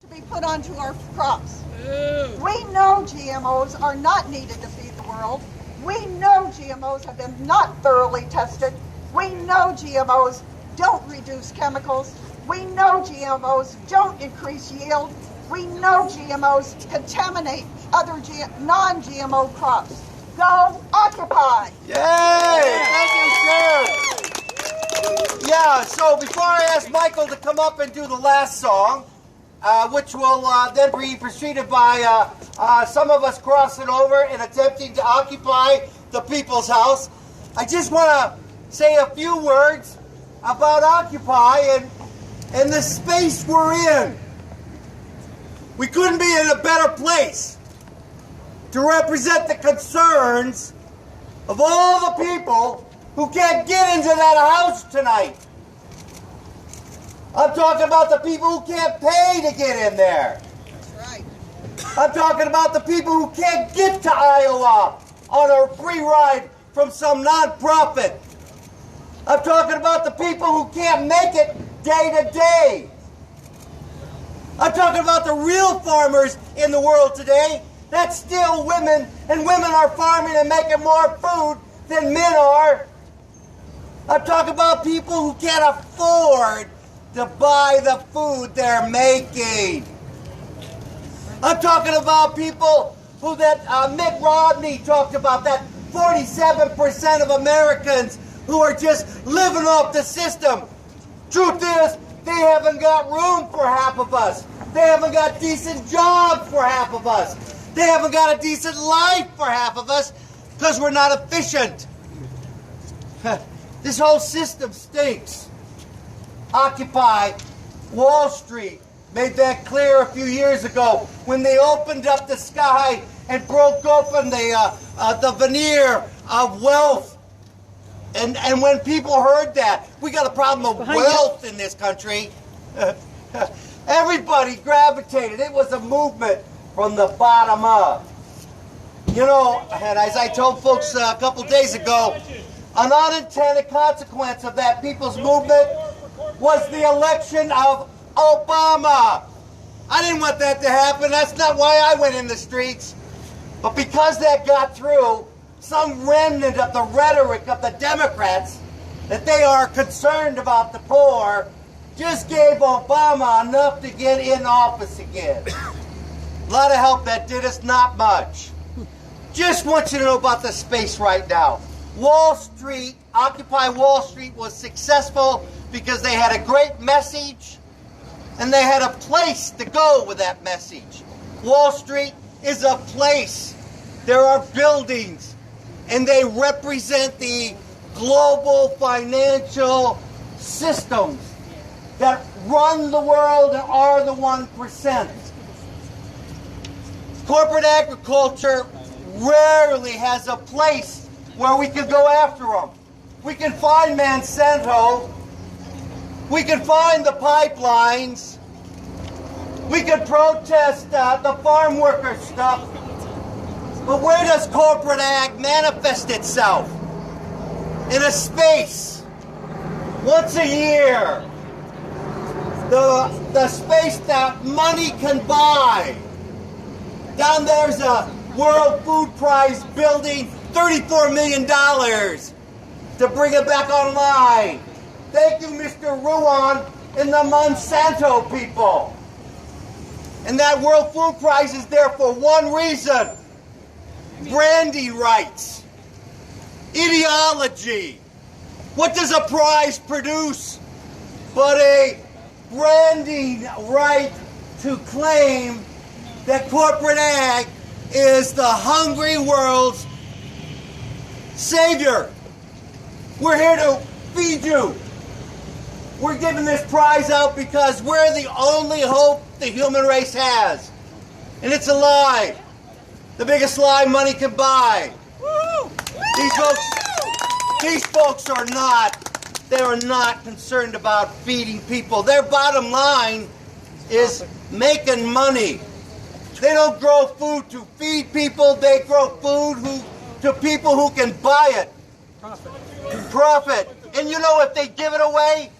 to be put onto our crops. We know GMOs are not needed to feed the world. We know GMOs have been not thoroughly tested. We know GMOs don't reduce chemicals. We know GMOs don't increase yield. We know GMOs contaminate other non-GMO crops. Go Occupy! Yay! Thank you, Sharon. Yeah, so before I ask Michael to come up and do the last song, which will then be preceded by some of us crossing over and attempting to occupy the People's House, I just want to say a few words about Occupy and the space we're in. We couldn't be in a better place to represent the concerns of all the people who can't get into that house tonight. I'm talking about the people who can't pay to get in there. That's right. I'm talking about the people who can't get to Iowa on a free ride from some nonprofit. I'm talking about the people who can't make it day to day. I'm talking about the real farmers in the world today. That's still women, and women are farming and making more food than men are. I'm talking about people who can't afford to buy the food they're making. I'm talking about people who Mitt Romney talked about, that 47% of Americans who are just living off the system. Truth is, they haven't got room for half of us. They haven't got decent jobs for half of us. They haven't got a decent life for half of us because we're not efficient. This whole system stinks. Occupy Wall Street made that clear a few years ago when they opened up the sky and broke open the veneer of wealth. And when people heard that, we got a problem of wealth in this country, everybody gravitated. It was a movement from the bottom up. You know, and as I told folks a couple days ago, an unintended consequence of that people's movement was the election of Obama. I didn't want that to happen. That's not why I went in the streets. But because that got through, some remnant of the rhetoric of the Democrats that they are concerned about the poor just gave Obama enough to get in office again. A lot of help that did us, not much. Just want you to know about the space right now. Wall Street, Occupy Wall Street was successful because they had a great message and they had a place to go with that message. Wall Street is a place. There are buildings and they represent the global financial systems that run the world and are the 1%. Corporate agriculture rarely has a place where we can go after them. We can find Monsanto. We can find the pipelines. We can protest the farm worker stuff. But where does corporate ag manifest itself? In a space. Once a year. The space that money can buy. Down there's a World Food Prize building, $34 million to bring it back online. Thank you, Mr. Ruan and the Monsanto people. And that World Food Prize is there for one reason. Branding rights. Ideology. What does a prize produce but a branding right to claim that corporate ag is the hungry world's savior. We're here to feed you. We're giving this prize out because we're the only hope the human race has. And it's a lie. The biggest lie money can buy. These folks are not concerned about feeding people. Their bottom line is making money. They don't grow food to feed people. They grow food to people who can buy it. Profit. And you know, if they give it away,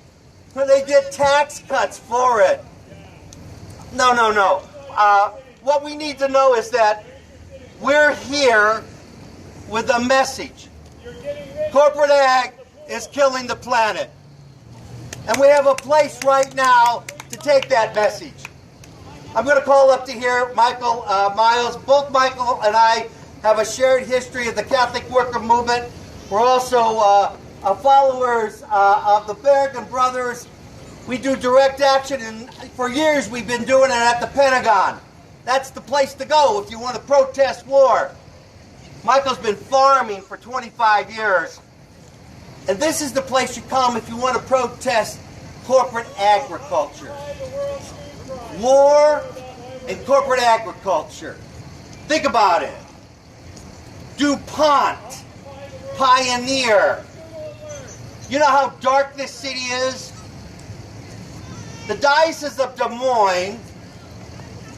they get tax cuts for it. No. What we need to know is that we're here with a message. Corporate ag is killing the planet. And we have a place right now to take that message. I'm going to call up to here Michael Miles. Both Michael and I have a shared history of the Catholic worker movement. We're also followers of the Berrigan Brothers. We do direct action, and for years we've been doing it at the Pentagon. That's the place to go if you want to protest war. Michael's been farming for 25 years. And this is the place you come if you want to protest corporate agriculture. War and corporate agriculture. Think about it. DuPont, Pioneer. You know how dark this city is? The Diocese of Des Moines,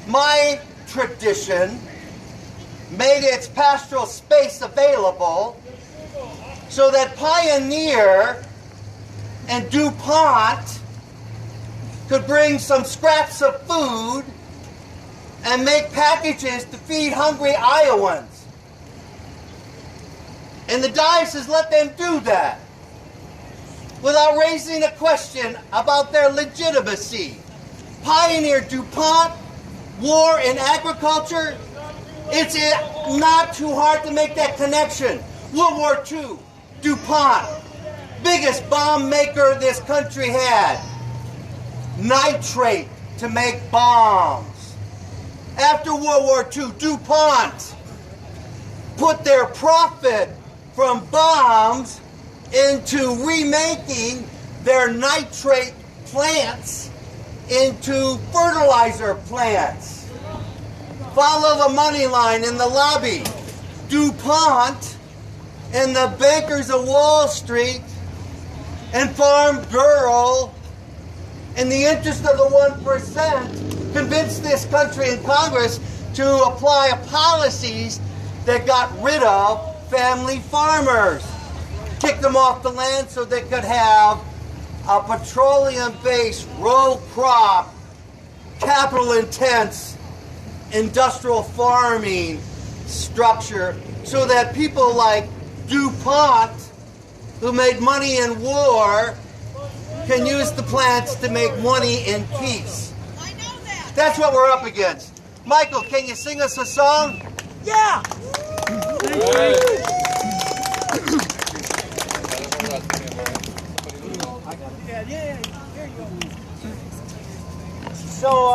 my tradition, made its pastoral space available so that Pioneer and DuPont could bring some scraps of food and make packages to feed hungry Iowans. And the diocese let them do that without raising a question about their legitimacy. Pioneer, DuPont, war in agriculture, it's not too hard to make that connection. World War II, DuPont, biggest bomb maker this country had. Nitrate to make bombs. After World War II, DuPont put their profit from bombs into remaking their nitrate plants into fertilizer plants. Follow the money line in the lobby. DuPont and the bankers of Wall Street and Farm Bureau, in the interest of the 1%, convinced this country and Congress to apply policies that got rid of family farmers. Kicked them off the land so they could have a petroleum-based, row crop, capital-intense, industrial farming structure so that people like DuPont, who made money in war, can use the plants to make money in peace. I know that. That's what we're up against. Michael, can you sing us a song? Yeah. So,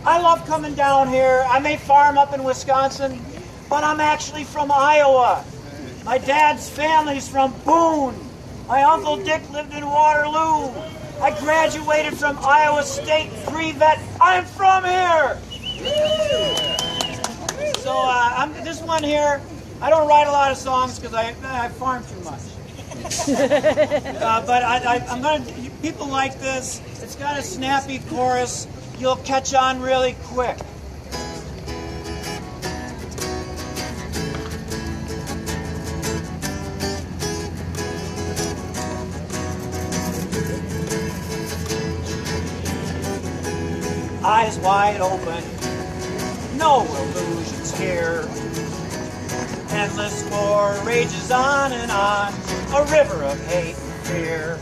I love coming down here. I may farm up in Wisconsin, but I'm actually from Iowa. My dad's family's from Boone. My Uncle Dick lived in Waterloo. I graduated from Iowa State pre-vet. I'm from here. So, this one here, I don't write a lot of songs because I farm too much. But I'm going to, people like this, it's got a snappy chorus. You'll catch on really quick. Eyes wide open, no illusions here. Endless war rages on and on, a river of hate and fear.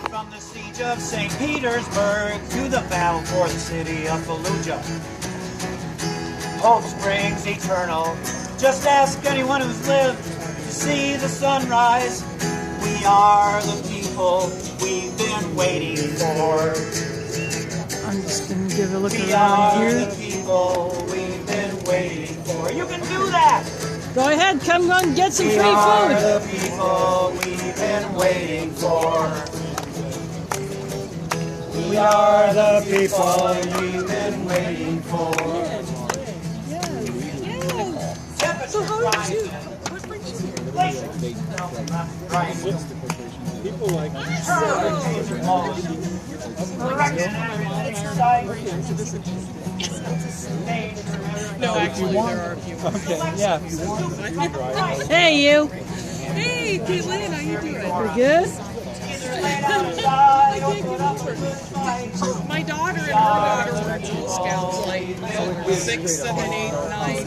From the siege of St. Petersburg to the battle for the city of Fallujah. Hope springs eternal, just ask anyone who's lived to see the sunrise. We are the people we've been waiting for. I'm just going to give a look We around are here. the people we've been waiting for. You can do that! Go ahead, come on, get some We free are food. the people we've been waiting for. We are the people we've been waiting for. So how did you? People like No, actually, there are a few. Okay, yeah. Hey, you. Hey, Caitlin, how you doing? We're good? My daughter and her daughter were Girl Scouts, like 6, 7, 8, 9.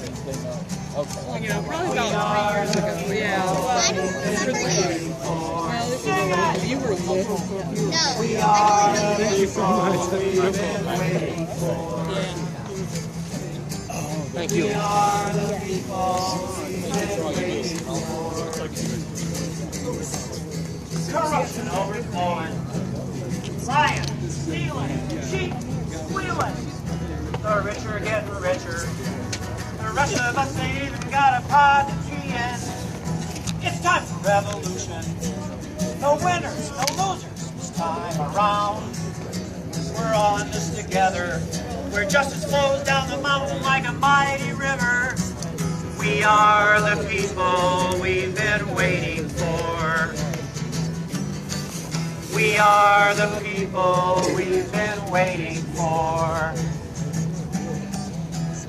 You know, probably about 3 years ago. Yeah. Well, you were little. Thank you so much. That's beautiful. Thank you. Corruption overflowing. Lions, stealing, sheep, squealing. The rich are getting richer. The rest of us ain't even got a pot to pee in. It's time for revolution. No winners, no losers this time around. We're all in this together. Where justice flows down the mountain like a mighty river. We are the people we've been waiting for. We are the people we've been waiting for.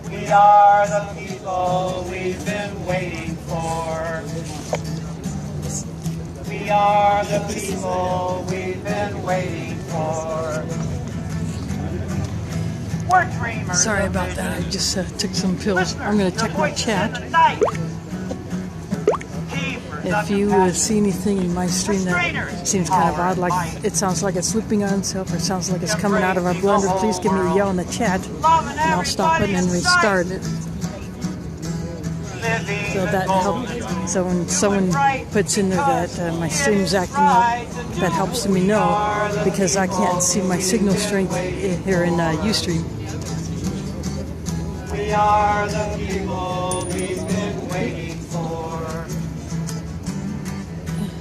We are the people we've been waiting for. We are the people we've been waiting for. We're dreamers. Sorry about that. I just took some pills. I'm going to check my chat. If you see anything in my stream that seems kind of odd, like it sounds like it's looping on itself or sounds like it's coming out of our blender, please give me a yell in the chat and I'll stop it and restart it. So that helps. So when someone puts in there that my stream's acting up, that helps me know because I can't see my signal strength here in Ustream. We are the people we've been waiting for.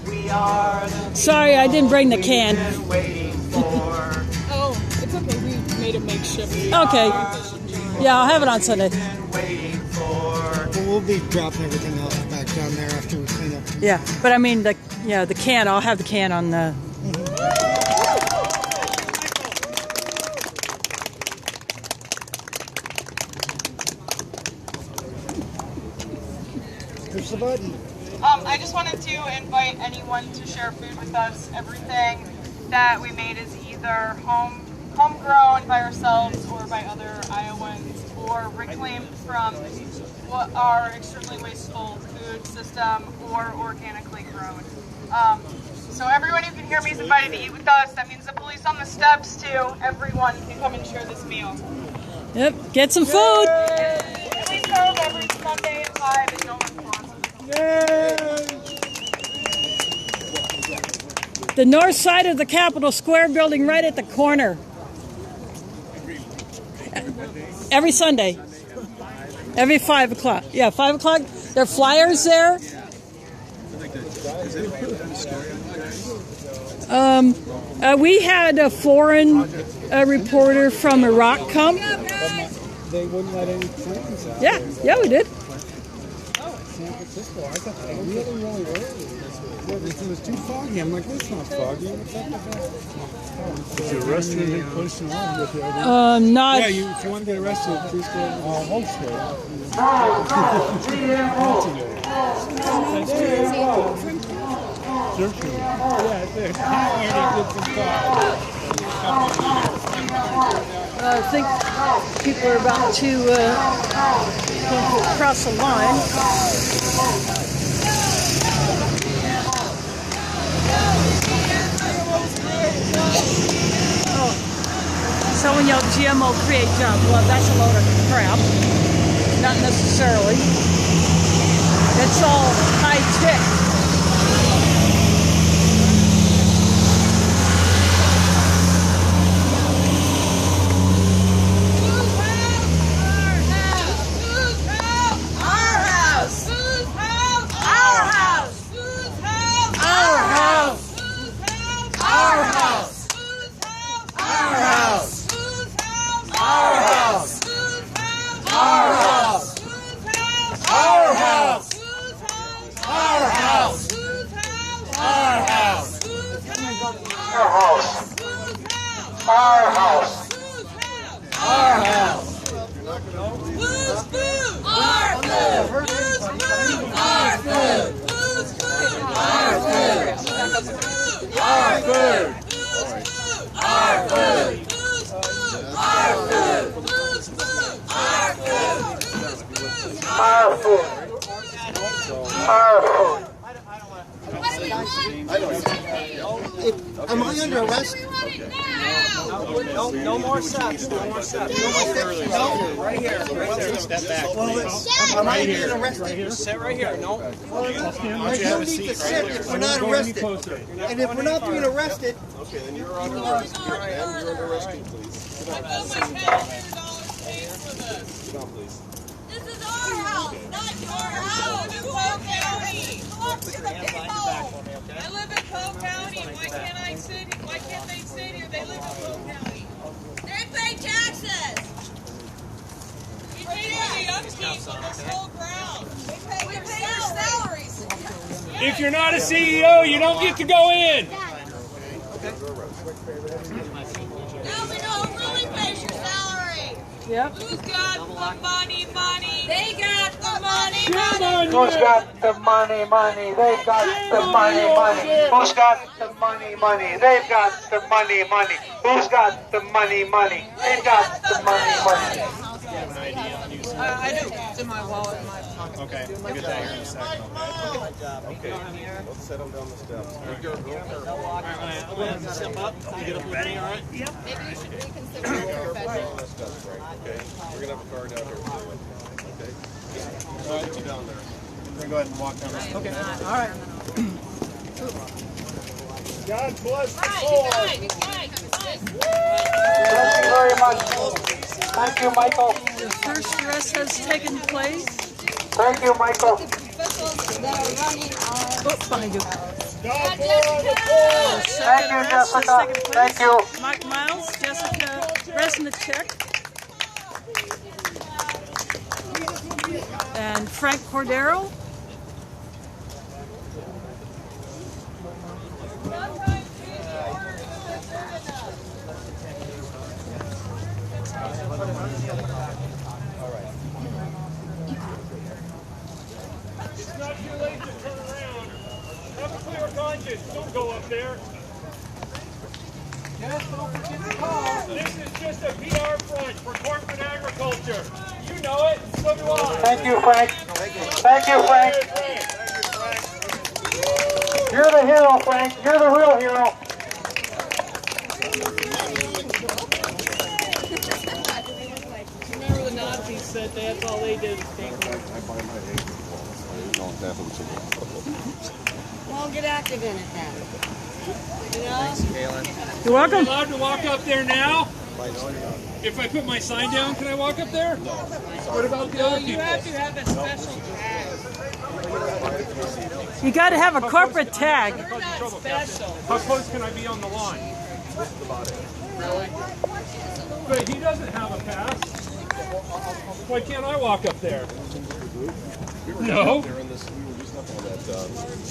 We are the Sorry, I didn't bring the can. Oh, it's okay. We made a makeshift. Okay. Yeah, I'll have it on Sunday. We'll be dropping everything else back down there after we clean up. Yeah, but I mean, the can. I'll have the can on the. Push the button. I just wanted to invite anyone to share food with us. Everything that we made is either homegrown by ourselves or by other Iowans, or reclaimed from what our extremely wasteful food system, or organically grown. So everyone who can hear me is invited to eat with us. That means the police on the steps too. Everyone can come and share this meal. Yep, get some food. We serve every Sunday at 5 and no one's responsible. The north side of the Capitol Square building right at the corner. Every Sunday. Every 5 o'clock. Yeah, 5 o'clock. There are flyers there. We had a foreign reporter from Iraq come. They wouldn't let any planes out. Yeah, we did. San Francisco. I thought they really early. It was too foggy. I'm like, it's not foggy. What's up with that? Was you arrested and pushed along with you? Not. Yeah, if you want to get arrested, please go. I think people are about to cross the line. Someone yelled GMO create jobs. Well, that's a load of crap. Not necessarily. It's all high tech. Our house! Our food. Our food. Am I under arrest? No more steps. No more steps. No, right here. Right there. Step back. Am I being arrested? Sit right here. No. I don't need to sit if we're not arrested. And if we're not being arrested, Okay, then you're under arrest. And you're under arrest, please. I got my $1,000 paid for this. Sit down, please. This is our house, not your house. In Polk County. Talk to the people. I live in Polk County. Why can't I sit? Why can't they sit here? They live in Polk County. They pay taxes. We pay for the upkeep of this whole ground. We pay your salaries. If you're not a CEO, you don't get to go in. Now we know who really pays your salary. Yep. Who's got the money? They got the money. Who's got the money? They've got the money. Who's got the money? They've got the money. Who's got the money? They've got the money. I do. It's in my wallet, in my pocket. Okay, we'll get that here in a second. Okay, let's set them down the steps. Step up. You get up ready, all right? Okay, we're gonna have a car down here. Okay. All right, you down there. We're gonna go ahead and walk down this. Okay. All right. God bless the Thank you very much. Thank you, Michael. The first dress has taken place. Thank you, Michael. Oh, behind you. Thank you, Jessica. Thank you. Mike Miles, Jessica Resnichek, and Frank Cordero. It's not too late to turn around. Have a clear conscience. Don't go up there. Yes, don't forget the call. This is just a PR front for corporate agriculture. You know it. So do I. Thank you, Frank. Thank you, Frank. You're the hero, Frank. You're the real hero. Remember the Nazis said that's all they did is take over. I buy my eggs. Don't happen to me. Well, get active in it then. You know? You're welcome. Am I allowed to walk up there now? If I put my sign down, can I walk up there? No. What about the other people? You have to have a special tag. You got to have a corporate tag. We're not special. How close can I be on the lawn? Really? But he doesn't have a pass. Why can't I walk up there? No. They're in this, we were just up on that,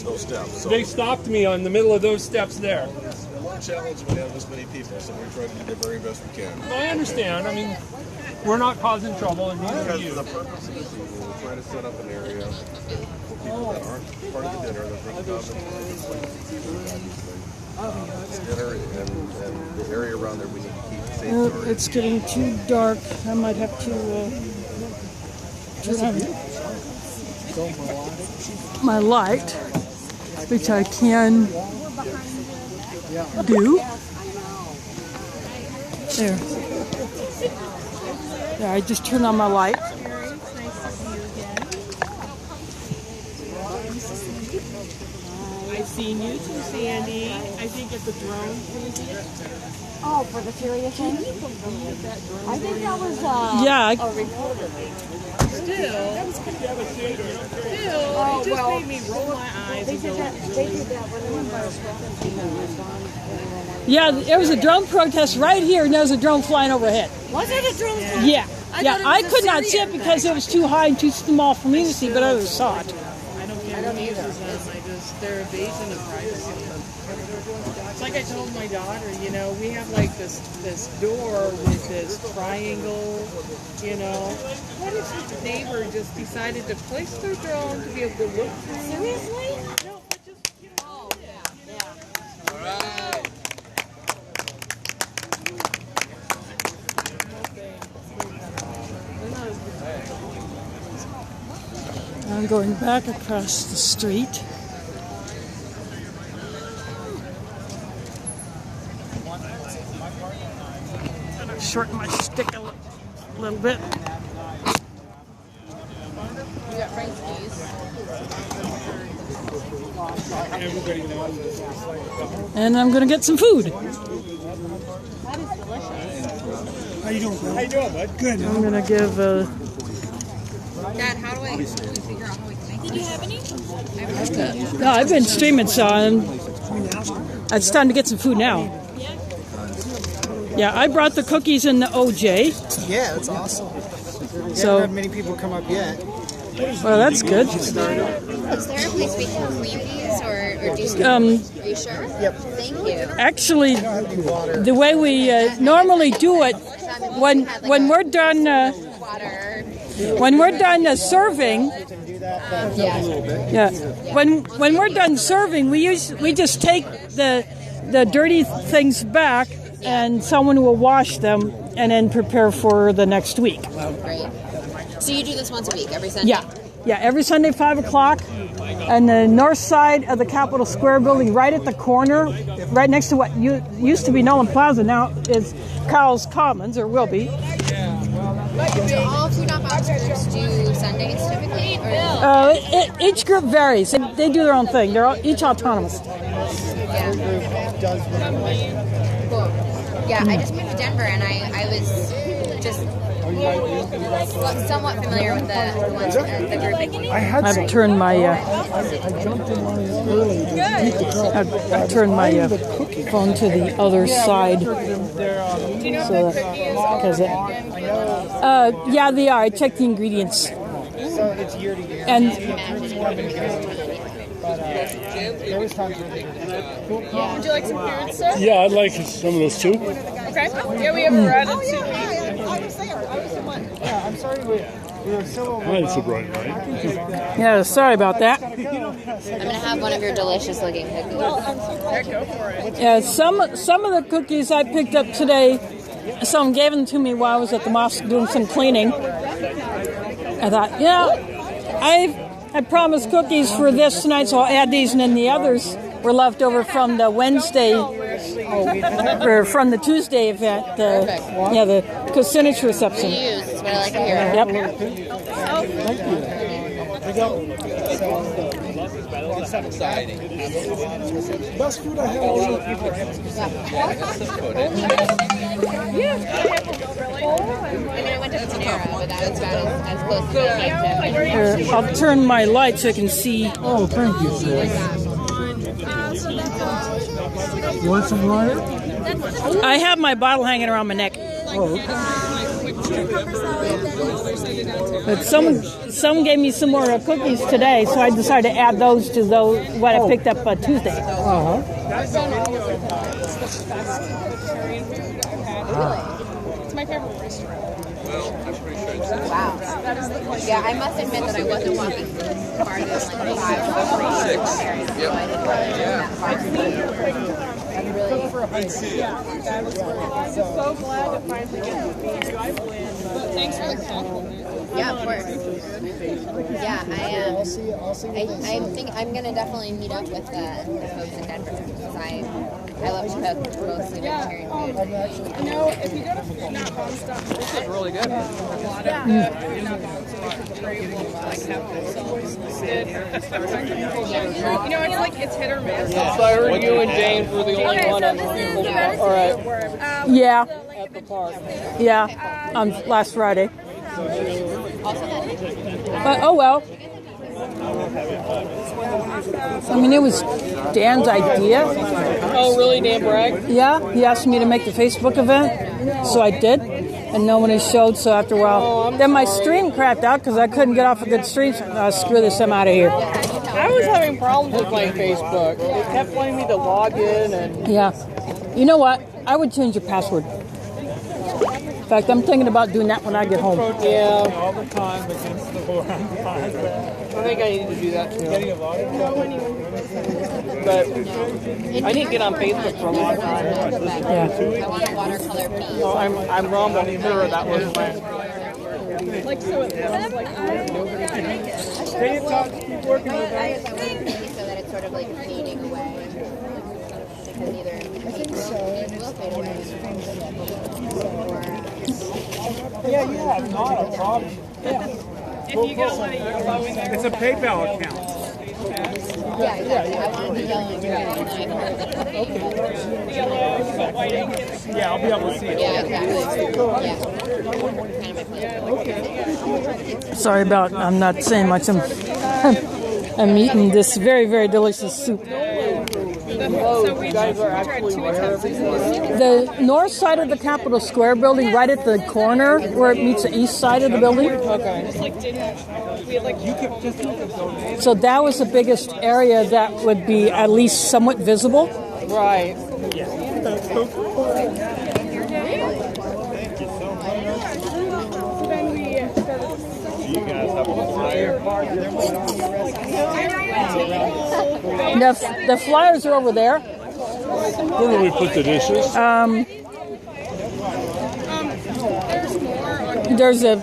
those steps. So They stopped me on the middle of those steps there. it's a long challenge when you have this many people, so we're trying to do the very best we can. I understand. I mean, we're not causing trouble, and neither are Because you. for the purpose of this evening, we're trying to set up an area for people that aren't part of the dinner, that bring them dinner and the area around there we need to keep safe. It's getting too dark. I might have to turn on my light, which I can do. There. There, I just turned on my light. I've seen you too, Sandy. I think it's a drone. Oh, for the Syria thing? I think that was Yeah, a reporter. Still, it just made me roll my eyes. They did that when they were yeah, there was a drone protest right here, and there was a drone flying overhead. Was it a drone? Yeah, yeah. thought it I was a could not see Syrian it because it was too high and too small for me to see, but others saw it. I don't care who uses them. They're invasion of privacy. It's like I told my daughter, you know, we have like this door with this triangle, you know. What if the neighbor just decided to place their drone to be able to look through? Seriously? No, but just, you know. Oh, yeah. I'm going back across the street. Shorten my stick a little bit. You got Frank's keys. And I'm gonna get some food. That is delicious. How you doing, bro? How you doing, bud? Good. I'm gonna give Dad, how do we figure out how we can make this? Did you have any? no, I've been streaming, so it's time to get some food now. Yeah, I brought the cookies and the OJ. Yeah, that's awesome. So, Haven't had many people come up yet. well, that's good. Is there a place we can clean these or do you Um, Are you sure? Yep. Thank you. Actually, the way we normally do it, when we're done serving, when we're done serving, we just take the dirty things back, and someone will wash them and then prepare for the next week. Great. So you do this once a week, every Sunday? Yeah, every Sunday, 5 o'clock, on the north side of the Capitol Square building, right at the corner, right next to what used to be Nolan Plaza, now is Carl's Commons, or will be. Do all Food Not Box groups do Sundays typically? Or Each group varies. They do their own thing. They're each autonomous. Cool. Yeah, I just moved to Denver and I was just somewhat familiar with the group. I've turned my phone to the other side. Yeah, they are. I checked the ingredients. So it's year to year. And there was times where they Would you like some parents, sir? Yeah, I'd like some of those too. Okay. Yeah, we have a red and two. I was there. I was the one. Yeah, I'm sorry we were so That's a bright light. yeah, sorry about that. I'm gonna have one of your delicious looking cookies. Yeah, go for it. Yeah, some of the cookies I picked up today, someone gave them to me while I was at the mosque doing some cleaning. I thought, I promised cookies for this tonight, so I'll add these, and then the others were left over from the Wednesday, or from the Tuesday event, the Kucinich reception. Reuse is what I like to hear. Yep. Best food I have. I mean, I went to Panera, but that was about as close as I came to. I'll turn my light so I can see. Oh, thank you, sir. You want some water? I have my bottle hanging around my neck. But someone gave me some more cookies today, so I decided to add those to what I picked up Tuesday. It's my favorite restaurant. Wow. Yeah, I must admit that I wasn't walking farther than like 5 or 6. So I didn't really that far. I'm just so glad to finally get to meet you. I win. Thanks for the compliment. Yeah, of course. Yeah, I'm gonna definitely meet up with the folks in Denver because I love to cook mostly vegetarian food. You know, if you go to Food Not Box, this is really good. A lot of the Food Not Box like have themselves listed. You know, it's hit or miss. So I heard you and James were the only one on the All right. Yeah. at the park. Yeah. On last Friday. Oh well. I mean, it was Dan's idea. Oh, really, Dan Bragg? Yeah, he asked me to make the Facebook event, so I did, and no one has showed. So after a while, then my stream crapped out because I couldn't get off a good stream. Screw this, I'm out of here. I was having problems with my Facebook. It kept wanting me to log in and... Yeah. You know what? I would change your password. In fact, I'm thinking about doing that when I get home. Yeah. All the time against the board. I think I need to do that too. But I didn't get on Facebook for a long time. Yeah. I want a watercolor piece. So I'm wrong, but I'm sure that was my... Like so it looks like Stay in touch. Keep working with I that. want it to be so that it's sort of like fading away. Because either I think so. It will fade away. Yeah, not a problem. Yeah. if you get a lot of yellow in there. It's a PayPal account. Yeah, exactly. I want it to yellow and green. Yellow, but white ink. Yeah, I'll be able to see it. Yeah, exactly. Sorry about, I'm not saying much. I'm eating this very, very delicious soup. So we tried 2 attempts. The north side of the Capitol Square building, right at the corner where it meets the east side of the building. Just like didn't. We had like So that was the biggest area that would be at least somewhat visible. right. You guys have a flyer? The flyers are over there. Where do we put the dishes? There's a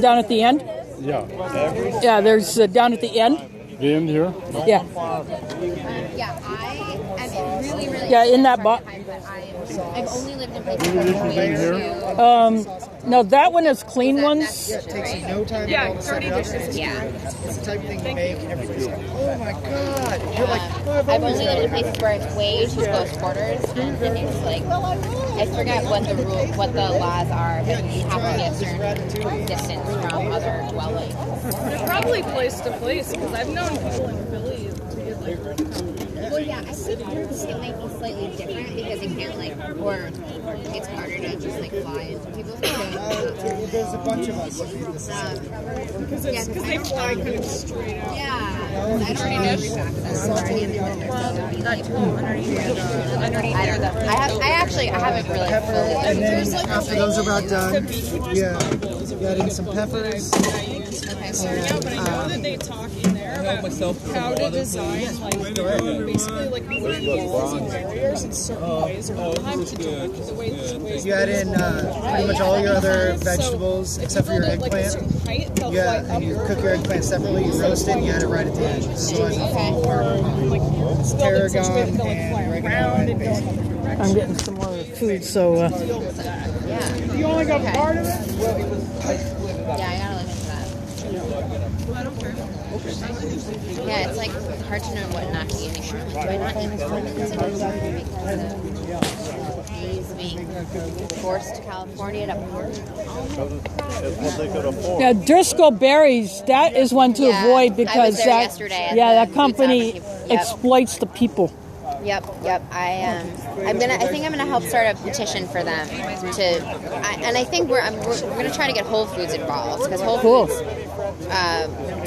down at the end. Yeah. Yeah, there's down at the end. The end here? Yeah. Yeah, I'm really, really. Yeah, in that box. I've only lived in places where No, that one is clean ones. It takes you no time Yeah, at all to set 30 it up. dishes. Yeah. It's the type of thing you make, and everybody's like, oh my god. You're like, oh, I've only lived in places where it's way too close quarters, and it's like I forget what the laws are, but you have to be a certain distance from other dwellings. They're probably place to place because I've known people in Philly to get like. Well, yeah, I think it might be slightly different because you can't or it's harder to just like fly into people's houses. there's a bunch of us. Because they fly kind of straight out. Yeah, I don't know every access. I don't know. I haven't really fully. And then after those are about done, yeah, you add in some peppers. So yeah, but I know that they talk in there about how to design basically like using barriers in certain ways around time to do it the way You add in pretty much all your other vegetables except for your eggplant. Yeah, and you cook your eggplant separately, you roast it, and you add it right at the end. So it's tarragon and oregano and basil. I'm getting some more food, so. You only got part of it? Yeah, I gotta look into that. Yeah, it's like hard to know what not to eat anymore. Do I not eat this because of being forced to California to Yeah, Driscoll Berries, that is one to avoid because that company exploits the people. Yep. I think I'm gonna help start a petition for them and I think we're gonna try to get Whole Foods involved because Whole Foods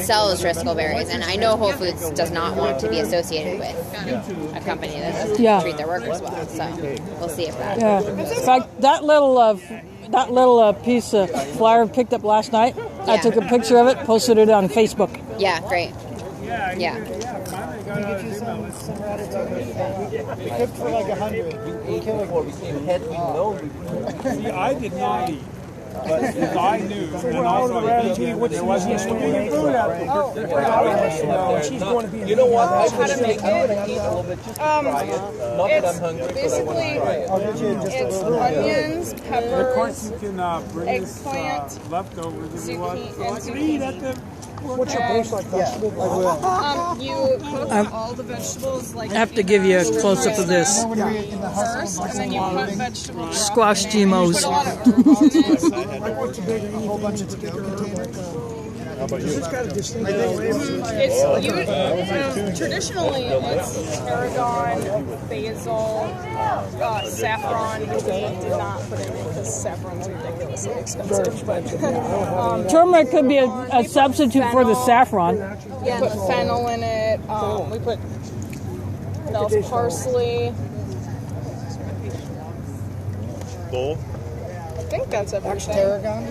sells Driscoll Berries, and I know Whole Foods does not want to be associated with a company that doesn't treat their workers well. So we'll see if that. Yeah, in fact, that little piece of flyer picked up last night. I took a picture of it, posted it on Facebook. Yeah, great. Yeah. We cooked for like 100. See, I did not eat. But I knew, and also there wasn't any food out there. She's going to be. You know what? I try to make it eat a little bit just to try it. Not that I'm hungry, but I want to try it. It's onions, peppers, eggplant, leftovers if you want. zucchini. What's your post like vegetable? I will. You cook all the vegetables like. I have to give you a close up of this. First, and then you put vegetables. Squash GMOs. A whole bunch of tomato containers. It's got a distinct Traditionally, it's tarragon, basil, saffron. We did not put it in because saffron's ridiculously expensive. But Turmeric could be a substitute for the saffron. yeah, put fennel in it. We put parsley. Bowl? I think that's everything. tarragon.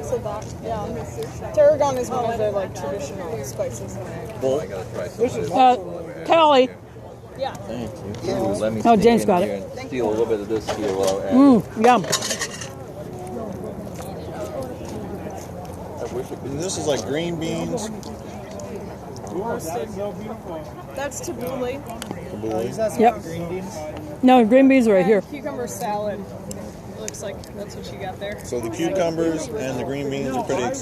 So that, yeah. Tarragon is one of the traditional spices. Bowl? Kelly. Yeah. Thank you. Let me James sneak got in it. here and steal a little bit of this here while we're at it. Yum. And this is like green beans. That's tabbouleh. Yep. No, green beans are right here. Cucumber salad. Looks like that's what you got there. So the cucumbers and the green beans are pretty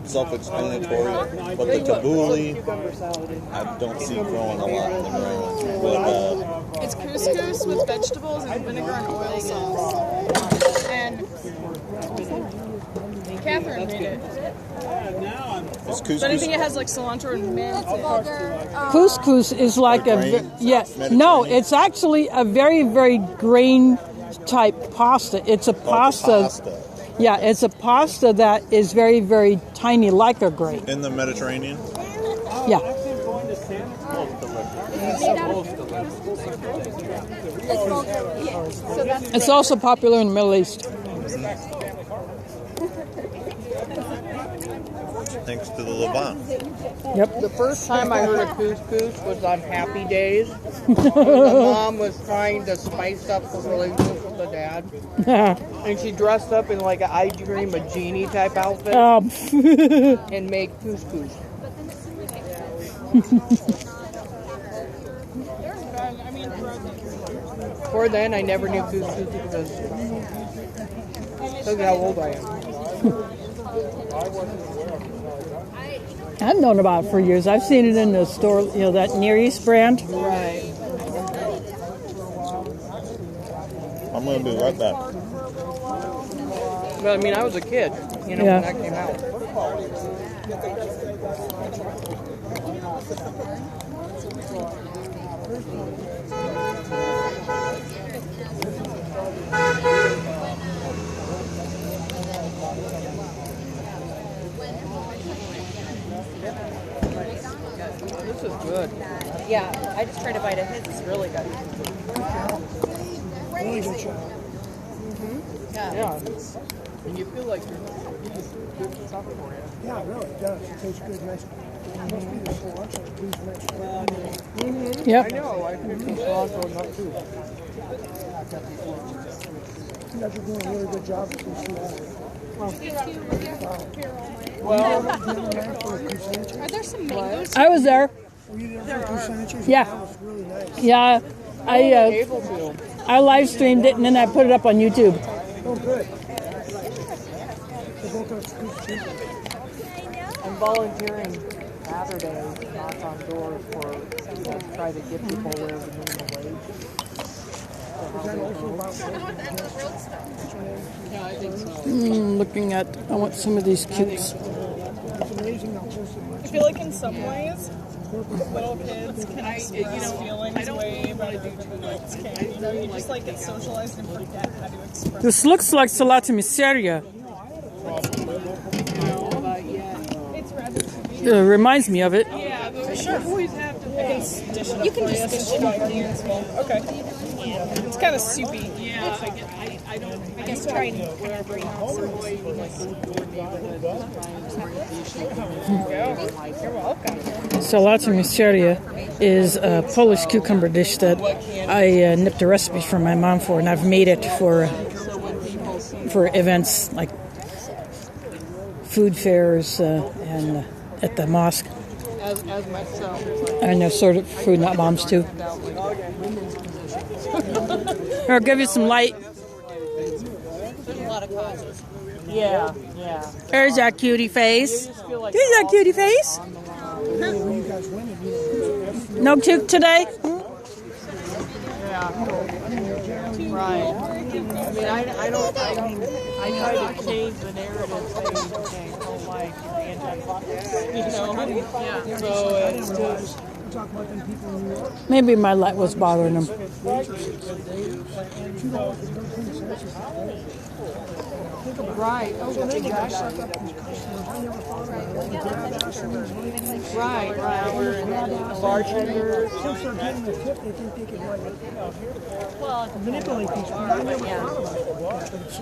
self-explanatory, but the tabbouleh, I don't see growing a lot in the ground. But, It's couscous with vegetables and vinegar and oil sauce. And Catherine made it. it's But I think it has like cilantro and mint. Couscous is like no, it's actually a very, very grain type pasta. It's a pasta. Yeah, it's a pasta that is very, very tiny, like a grain. in the Mediterranean. Yeah. It's also popular in the Middle East. Thanks to the Levant. Yep. The first time I heard of couscous was on Happy Days. The mom was trying to spice up her relationship with the dad. And she dressed up in like an I Dream a Genie type outfit and made couscous. Before then, I never knew couscous because look how old I am. I've known about it for years. I've seen it in the store, you know, that Near East brand. Right. I'm going to be right back. But I mean, I was a kid, you know, Yeah. when that came out. This is good. Yeah, I just tried a bite of his. It's really good. Yeah. And you feel like you're good stuff for you. Yeah, it really does. It tastes good. Nice. It must be the cilantro. Yep. I know. I think some cilantro enough too. You guys are doing a really good job with these Are there some mangoes? I was there. Yeah. really nice. Yeah. I live streamed it and then I put it up on YouTube. Oh, good. I'm volunteering Saturday, knock on doors for try to get people where the minimum wage. Yeah, I think so. Looking at, I want some of these cutes. I feel like in some ways, little kids can express feelings way better than adults can. You know, you just like get socialized and forget how to express. This looks like salata miseria. It reminds me of it. Yeah, but we should always have to. You can just dish it up here as well. Okay. It's kind of soupy. Yeah. I guess try and bring out some of the You're welcome. Salata miseria is a Polish cucumber dish that I nipped a recipe from my mom for, and I've made it for events like food fairs and at the mosque. As myself. I know, sort of food, not moms too. Or give you some light. There's a lot of causes. Yeah, yeah. There's that cutie face. There's that cutie face. No cute today? Yeah. Right. I try to change the narrative saying, okay, don't like you know, yeah. So it's just Maybe my light was bothering him. Right. Oh, exactly. Right. We're in the bartender. Since they're getting the tip, they think they can manipulate these people. I never thought about it.